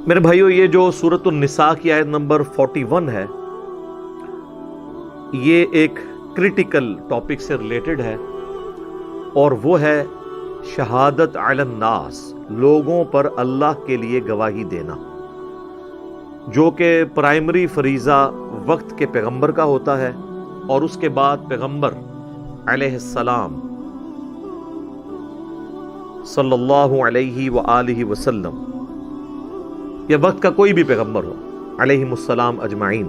میرے بھائیو، یہ جو سورۃ النساء کی آیت نمبر 41 ہے، یہ ایک کریٹیکل ٹاپک سے ریلیٹڈ ہے، اور وہ ہے شہادت علی الناس، لوگوں پر اللہ کے لیے گواہی دینا، جو کہ پرائمری فریضہ وقت کے پیغمبر کا ہوتا ہے، اور اس کے بعد پیغمبر علیہ السلام صلی اللہ علیہ وآلہ وسلم یا وقت کا کوئی بھی پیغمبر ہو علیہم السلام اجمعین،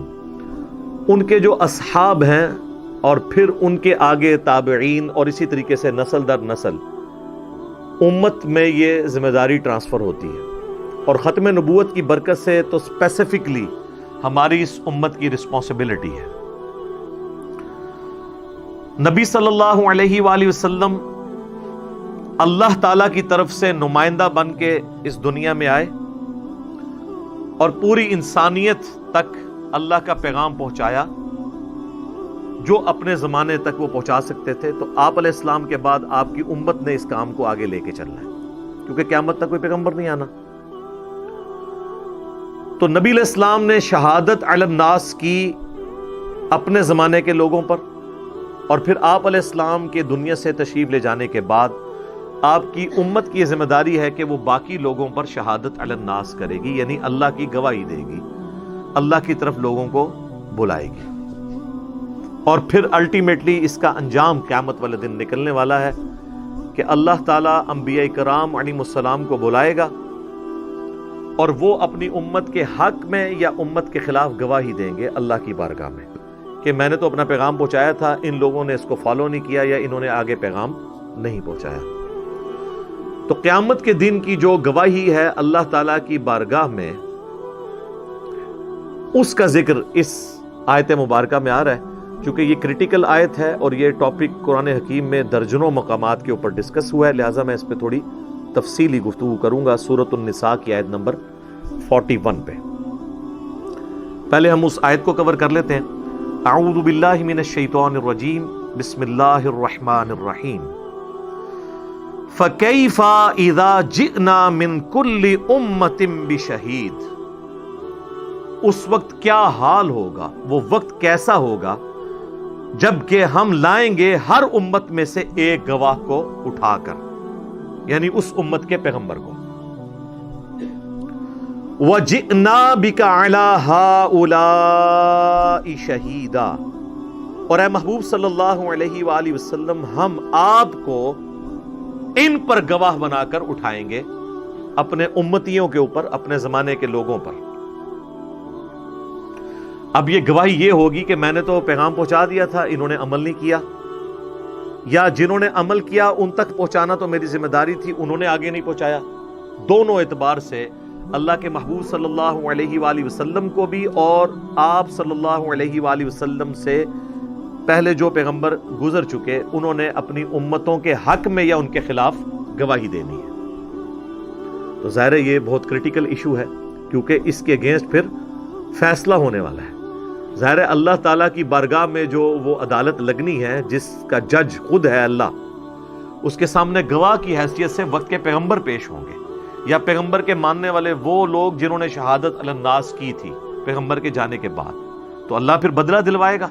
ان کے جو اصحاب ہیں، اور پھر ان کے آگے تابعین، اور اسی طریقے سے نسل در نسل امت میں یہ ذمہ داری ٹرانسفر ہوتی ہے، اور ختم نبوت کی برکت سے تو اسپیسیفکلی ہماری اس امت کی رسپانسبلٹی ہے۔ نبی صلی اللہ علیہ وآلہ وسلم اللہ تعالیٰ کی طرف سے نمائندہ بن کے اس دنیا میں آئے اور پوری انسانیت تک اللہ کا پیغام پہنچایا جو اپنے زمانے تک وہ پہنچا سکتے تھے۔ تو آپ علیہ السلام کے بعد آپ کی امت نے اس کام کو آگے لے کے چلنا ہے، کیونکہ قیامت تک کوئی پیغمبر نہیں آنا۔ تو نبی علیہ السلام نے شہادت علی الناس کی اپنے زمانے کے لوگوں پر، اور پھر آپ علیہ السلام کے دنیا سے تشریف لے جانے کے بعد آپ کی امت کی ذمہ داری ہے کہ وہ باقی لوگوں پر شہادت علی الناس کرے گی، یعنی اللہ کی گواہی دے گی، اللہ کی طرف لوگوں کو بلائے گی، اور پھر الٹیمیٹلی اس کا انجام قیامت والے دن نکلنے والا ہے کہ اللہ تعالیٰ انبیاء کرام علیہم السلام کو بلائے گا، اور وہ اپنی امت کے حق میں یا امت کے خلاف گواہی دیں گے اللہ کی بارگاہ میں کہ میں نے تو اپنا پیغام پہنچایا تھا، ان لوگوں نے اس کو فالو نہیں کیا، یا انہوں نے آگے پیغام نہیں پہنچایا۔ تو قیامت کے دن کی جو گواہی ہے اللہ تعالیٰ کی بارگاہ میں، اس کا ذکر اس آیت مبارکہ میں آ رہا ہے، چونکہ یہ کریٹیکل آیت ہے اور یہ ٹاپک قرآن حکیم میں درجنوں مقامات کے اوپر ڈسکس ہوا ہے، لہٰذا میں اس پہ تھوڑی تفصیلی گفتگو کروں گا۔ سورۃ النساء کی آیت نمبر 41 پہ پہلے ہم اس آیت کو کور کر لیتے ہیں۔ اعوذ باللہ من الشیطان الرجیم، بسم اللہ الرحمن الرحیم۔ فَكَيْفَ إِذَا جِئْنَا مِنْ كُلِّ أُمَّةٍ بِشَهِيدٍ، اس وقت کیا حال ہوگا، وہ وقت کیسا ہوگا جب کہ ہم لائیں گے ہر امت میں سے ایک گواہ کو اٹھا کر، یعنی اس امت کے پیغمبر کو۔ وَجِئْنَا بِكَ عَلَى هَؤُلَاءِ شَهِيدًا، اور اے محبوب صلی اللہ علیہ وآلہ وسلم، ہم آپ کو ان پر گواہ بنا کر اٹھائیں گے، اپنے امتیوں کے اوپر، اپنے زمانے کے لوگوں پر۔ اب یہ گواہی یہ ہوگی کہ میں نے تو پیغام پہنچا دیا تھا، انہوں نے عمل نہیں کیا، یا جنہوں نے عمل کیا ان تک پہنچانا تو میری ذمہ داری تھی، انہوں نے آگے نہیں پہنچایا۔ دونوں اعتبار سے اللہ کے محبوب صلی اللہ علیہ وآلہ وسلم کو بھی، اور آپ صلی اللہ علیہ وآلہ وسلم سے پہلے جو پیغمبر گزر چکے، انہوں نے اپنی امتوں کے حق میں یا ان کے خلاف گواہی دینی ہے۔ تو ظاہر ہے یہ بہت کریٹیکل ایشو ہے، کیونکہ اس کے اگینسٹ پھر فیصلہ ہونے والا ہے۔ ظاہر ہے اللہ تعالیٰ کی بارگاہ میں جو وہ عدالت لگنی ہے، جس کا جج خود ہے اللہ، اس کے سامنے گواہ کی حیثیت سے وقت کے پیغمبر پیش ہوں گے، یا پیغمبر کے ماننے والے وہ لوگ جنہوں نے شہادت علی الناس کی تھی پیغمبر کے جانے کے بعد۔ تو اللہ پھر بدلہ دلوائے گا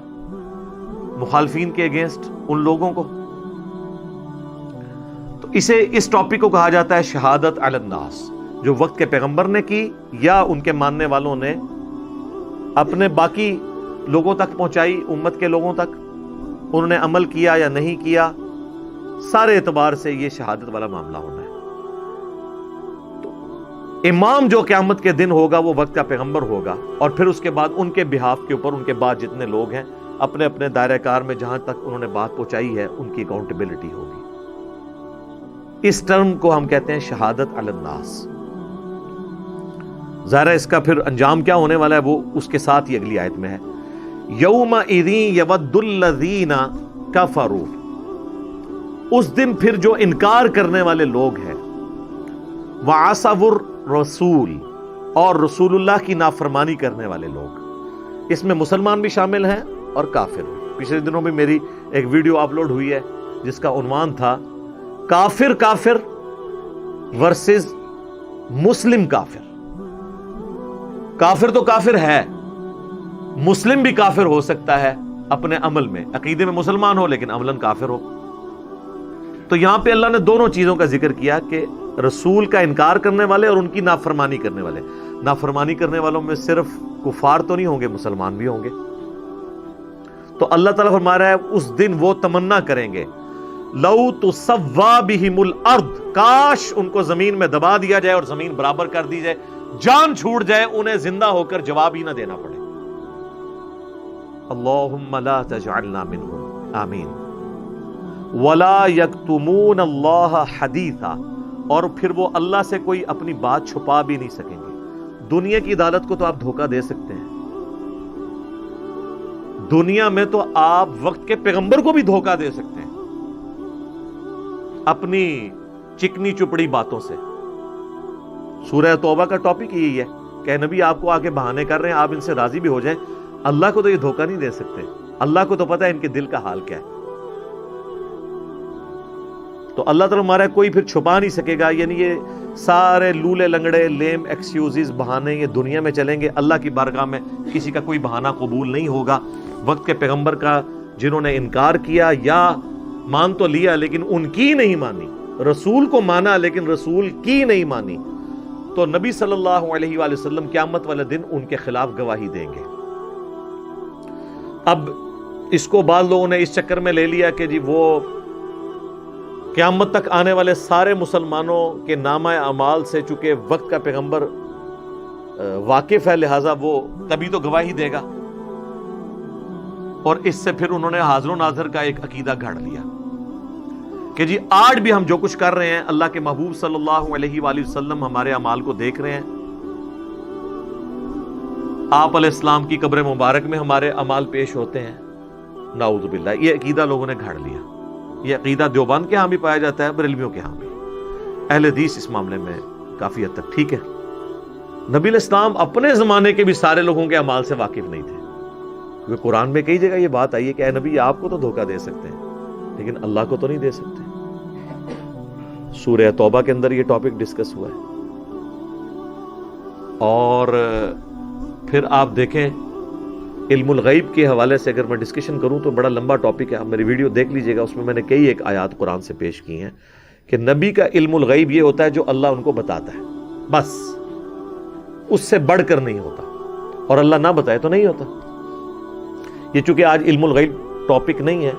مخالفین کے اگینسٹ ان لوگوں کو۔ تو اس ٹاپک کو کہا جاتا ہے شہادت علی الناس، جو وقت کے پیغمبر نے کی یا ان کے ماننے والوں نے اپنے باقی لوگوں تک پہنچائی، امت کے لوگوں تک، انہوں نے عمل کیا یا نہیں کیا، سارے اعتبار سے یہ شہادت والا معاملہ ہونا ہے۔ تو امام جو قیامت کے دن ہوگا وہ وقت کا پیغمبر ہوگا، اور پھر اس کے بعد ان کے بہاف کے اوپر ان کے بعد جتنے لوگ ہیں اپنے اپنے دائرہ کار میں جہاں تک انہوں نے بات پہنچائی ہے ان کی اکاؤنٹیبلٹی ہوگی۔ اس ٹرم کو ہم کہتے ہیں شہادت علی الناس۔ ظاہر ہے اس کا پھر انجام کیا ہونے والا ہے وہ اس کے ساتھ ہی اگلی آیت میں ہے۔ یومئذ یود الذین کفروا، اس دن پھر جو انکار کرنے والے لوگ ہیں، وعصوا الرسول، اور رسول اللہ کی نافرمانی کرنے والے لوگ، اس میں مسلمان بھی شامل ہیں اور کافر بھی۔ پچھلے دنوں بھی میری ایک ویڈیو اپلوڈ ہوئی ہے جس کا عنوان تھا کافر ورسز مسلم کافر، کافر تو کافر ہے، مسلم بھی کافر ہو سکتا ہے اپنے عمل میں، عقیدے میں مسلمان ہو لیکن عملاً کافر ہو۔ تو یہاں پہ اللہ نے دونوں چیزوں کا ذکر کیا کہ رسول کا انکار کرنے والے اور ان کی نافرمانی کرنے والے۔ نافرمانی کرنے والوں میں صرف کفار تو نہیں ہوں گے، مسلمان بھی ہوں گے۔ تو اللہ تعالیٰ فرما رہا ہے اس دن وہ تمنا کریں گے، لو تسوا بہم الارض، کاش ان کو زمین میں دبا دیا جائے اور زمین برابر کر دی جائے، جان چھوٹ جائے، انہیں زندہ ہو کر جواب ہی نہ دینا پڑے۔ اللہم لا تجعلنا منہم، آمین۔ ولا یکتمون اللہ حدیثا، اور پھر وہ اللہ سے کوئی اپنی بات چھپا بھی نہیں سکیں گے۔ دنیا کی عدالت کو تو آپ دھوکہ دے سکتے ہیں، دنیا میں تو آپ وقت کے پیغمبر کو بھی دھوکہ دے سکتے ہیں اپنی چکنی چپڑی باتوں سے۔ سورہ توبہ کا ٹاپک یہی ہے کہ نبی آپ کو آگے بہانے کر رہے ہیں، آپ ان سے راضی بھی ہو جائیں، اللہ کو تو یہ دھوکہ نہیں دے سکتے، اللہ کو تو پتہ ہے ان کے دل کا حال کیا ہے۔ تو اللہ تعالیٰ ہمارا کوئی پھر چھپا نہیں سکے گا، یعنی یہ سارے لولے لنگڑے لیم ایکسکیوزز بہانے یہ دنیا میں چلیں گے، اللہ کی بارگاہ میں کسی کا کوئی بہانہ قبول نہیں ہوگا۔ وقت کے پیغمبر کا جنہوں نے انکار کیا یا مان تو لیا لیکن ان کی نہیں مانی، رسول کو مانا لیکن رسول کی نہیں مانی، تو نبی صلی اللہ علیہ وآلہ وسلم قیامت والے دن ان کے خلاف گواہی دیں گے۔ اب اس کو بعض لوگوں نے اس چکر میں لے لیا کہ جی وہ قیامت تک آنے والے سارے مسلمانوں کے نامہ اعمال سے چونکہ وقت کا پیغمبر واقف ہے لہٰذا وہ تبھی تو گواہی دے گا، اور اس سے پھر انہوں نے حاضر و ناظر کا ایک عقیدہ گھڑ لیا کہ جی آج بھی ہم جو کچھ کر رہے ہیں اللہ کے محبوب صلی اللہ علیہ وآلہ وسلم ہمارے اعمال کو دیکھ رہے ہیں، آپ علیہ السلام کی قبر مبارک میں ہمارے اعمال پیش ہوتے ہیں۔ نعوذ باللہ، یہ عقیدہ لوگوں نے گھڑ لیا۔ یہ عقیدہ دیوبند کے ہاں بھی پایا جاتا ہے، بریلویوں کے ہاں بھی۔ اہل حدیث اس معاملے میں کافی حد تک ٹھیک ہے۔ نبی علیہ السلام اپنے زمانے کے بھی سارے لوگوں کے اعمال سے واقف نہیں تھے، کیونکہ قرآن میں کئی جگہ یہ بات آئی ہے کہ اے نبی آپ کو تو دھوکہ دے سکتے ہیں لیکن اللہ کو تو نہیں دے سکتے۔ سورہ توبہ کے اندر یہ ٹاپک ڈسکس ہوا ہے۔ اور پھر آپ دیکھیں علم الغیب کے حوالے سے اگر میں ڈسکشن کروں تو بڑا لمبا ٹاپک ہے، آپ میری ویڈیو دیکھ لیجئے گا، اس میں میں نے کئی ایک آیات قرآن سے پیش کی ہیں کہ نبی کا علم الغیب یہ ہوتا ہے جو اللہ ان کو بتاتا ہے، بس اس سے بڑھ کر نہیں ہوتا، اور اللہ نہ بتائے تو نہیں ہوتا۔ یہ چونکہ آج علم الغیب ٹاپک نہیں ہے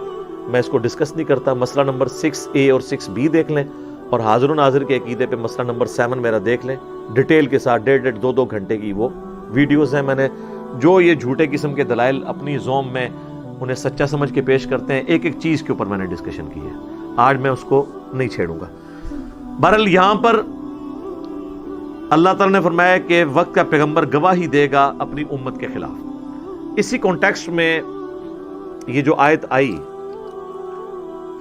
میں اس کو ڈسکس نہیں کرتا۔ مسئلہ نمبر 6A اور 6B دیکھ لیں، اور حاضر و ناظر کے عقیدے پہ مسئلہ نمبر 7 میرا دیکھ لیں، ڈیٹیل کے ساتھ 1.5 2 گھنٹے کی وہ ویڈیوز ہیں۔ میں نے جو یہ جھوٹے قسم کے دلائل اپنی زوم میں انہیں سچا سمجھ کے پیش کرتے ہیں، ایک ایک چیز کے اوپر میں نے ڈسکشن کی ہے، آج میں اس کو نہیں چھیڑوں گا۔ بہرحال یہاں پر اللہ تعالیٰ نے فرمایا کہ وقت کا پیغمبر گواہی دے گا اپنی امت کے خلاف۔ اسی کانٹیکسٹ میں یہ جو آیت آئی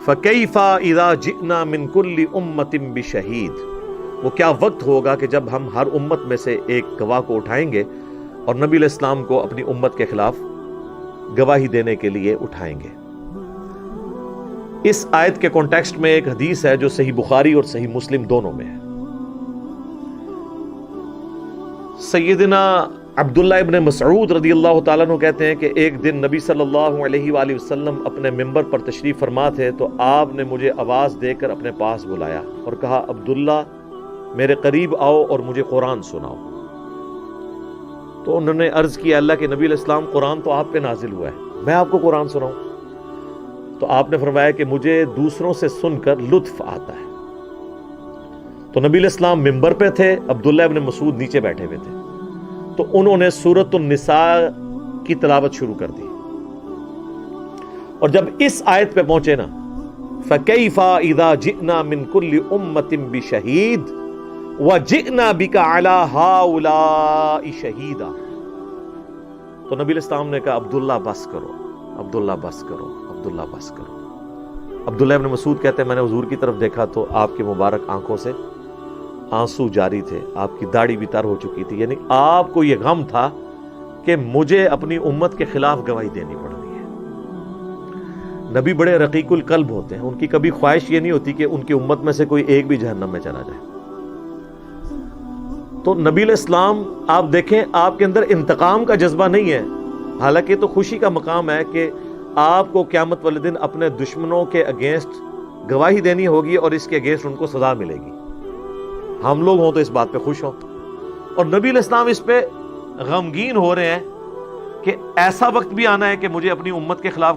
فَكَيْفَ إِذَا جِئْنَا مِن كُلِّ أُمَّةٍ بِشَهِيدٍ، وہ کیا وقت ہوگا کہ جب ہم ہر امت میں سے ایک گواہ کو اٹھائیں گے اور نبی علیہ السلام کو اپنی امت کے خلاف گواہی دینے کے لیے اٹھائیں گے۔ اس آیت کے کانٹیکسٹ میں ایک حدیث ہے جو صحیح بخاری اور صحیح مسلم دونوں میں ہے۔ سیدنا عبداللہ ابن مسعود رضی اللہ تعالیٰ عنہ کہتے ہیں کہ ایک دن نبی صلی اللہ علیہ وآلہ وسلم اپنے ممبر پر تشریف فرما تھے تو آپ نے مجھے آواز دے کر اپنے پاس بلایا اور کہا عبداللہ میرے قریب آؤ اور مجھے قرآن سناؤ۔ تو انہوں نے عرض کیا اللہ کے نبی علیہ السلام قرآن تو آپ پہ نازل ہوا ہے، میں آپ کو قرآن سناؤں؟ تو آپ نے فرمایا کہ مجھے دوسروں سے سن کر لطف آتا ہے۔ تو نبی علیہ السلام ممبر پہ تھے، عبداللہ ابن مسعود نیچے بیٹھے ہوئے تھے، تو انہوں نے سورۃ النساء کی تلاوت شروع کر دی، اور جب اس آیت پہ پہنچے نا فَكَيْفَ إِذَا جِئْنَا مِن كُلِّ أُمَّةٍ بِشَهِيدٍ وَجِئْنَا بِكَ عَلَى هَؤُلَاءِ شَهِيدًا، تو نبی علیہ السلام نے کہا عبداللہ بس کرو، عبداللہ بس کرو، عبداللہ بس کرو۔ عبداللہ ابن مسعود کہتے ہیں میں نے حضور کی طرف دیکھا تو آپ کی مبارک آنکھوں سے آنسو جاری تھے، آپ کی داڑھی بھی تر ہو چکی تھی، یعنی آپ کو یہ غم تھا کہ مجھے اپنی امت کے خلاف گواہی دینی پڑ رہی ہے۔ نبی بڑے رقیق القلب ہوتے ہیں، ان کی کبھی خواہش یہ نہیں ہوتی کہ ان کی امت میں سے کوئی ایک بھی جہنم میں چلا جائے۔ تو نبی علیہ السلام آپ دیکھیں آپ کے اندر انتقام کا جذبہ نہیں ہے، حالانکہ تو خوشی کا مقام ہے کہ آپ کو قیامت والے دن اپنے دشمنوں کے اگینسٹ گواہی دینی ہوگی اور اس کے اگینسٹ ان کو سزا ملے گی. ہم لوگ ہوں تو اس بات پہ خوش ہوں، اور نبی علیہ السلام اس پہ غمگین ہو رہے ہیں کہ ایسا وقت بھی آنا ہے کہ مجھے اپنی امت کے خلاف